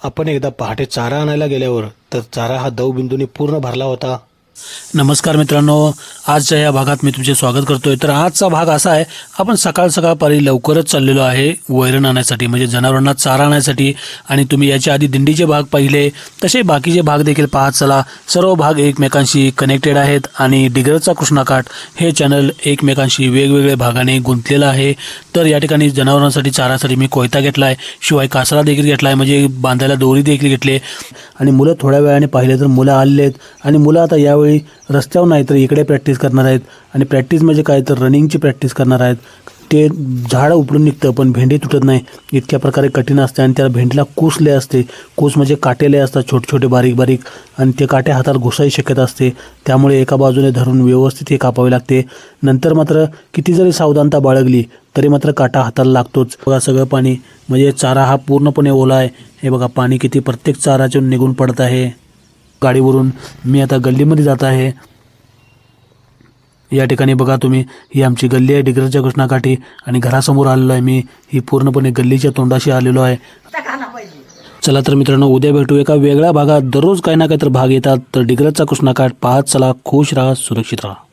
आपण एकदा पहाटे चारा आणायला गेल्यावर तर चारा हा दवबिंदूने पूर्ण भरला होता। नमस्कार मित्रांनो, आजच्या या भागात मी तुमचे स्वागत करतोय। तर आजचा भाग असा आहे, आपण सकाळपारी लवकरच चाललेलो आहे वैरण आणायसाठी, म्हणजे जनावरांना चारा आणायसाठी। आणि तुम्ही याच्या आधी दिंडीचे भाग पाहिले, तसे बाकीचे भाग देखील पाहत चला। सर्व भाग एकमेकांशी कनेक्टेड आहेत आणि डिग्रजचा कृष्णाकाठ हे चॅनल एकमेकांशी वेगवेगळे भागाने गुंतलेलं आहे। तर या ठिकाणी जनावरांसाठी चारासाठी मी कोयता घेतला आहे, शिवाय कासरा देखील घेतला आहे, म्हणजे बांधायला दोरी देखील घेतली। आणि मुलं थोड्या वेळाने पाहिले तर मुलं आलेले आहेत आणि मुलं आता यावेळी रस्त्यावर नाही तर इकडे प्रॅक्टिस करणार आहेत। आणि प्रॅक्टिस म्हणजे काय तर रनिंगची प्रॅक्टिस करणार आहेत। ते झाड उपडून निघतं पण भेंडी तुटत नाही, इतक्या प्रकारे कठीण असते। आणि त्या भेंडीला कूसले असते, कूस म्हणजे काटेले असतात, छोटे छोटे बारीक बारीक, आणि ते काटे हातात घुसायची शक्यता असते। त्यामुळे एका बाजूने धरून व्यवस्थित हे कापावे लागते। नंतर मात्र किती जरी सावधानता बाळगली तरी मात्र काटा हाताला लागतोच। बघा सगळं पाणी, म्हणजे चारा हा पूर्णपणे ओला आहे। हे बघा पाणी किती प्रत्येक चारातून निघून पडत आहे। गाडीवरून मी आता गल्लीमध्ये जात आहे। या ठिकाणी बघा तुम्ही, ही आमची गल्ली आहे डिग्रजच्या कृष्णाकाठी, आणि घरासमोर आलेलो आहे मी। ही पूर्णपणे गल्लीच्या तोंडाशी आलेलो आहे। चला तर मित्रांनो, उद्या भेटू एका वेगळ्या भागात। दररोज काही ना काही तर भाग येतात। तर डिग्रजचा कृष्णाकाठ पाहत चला, खुश राहा, सुरक्षित राहा।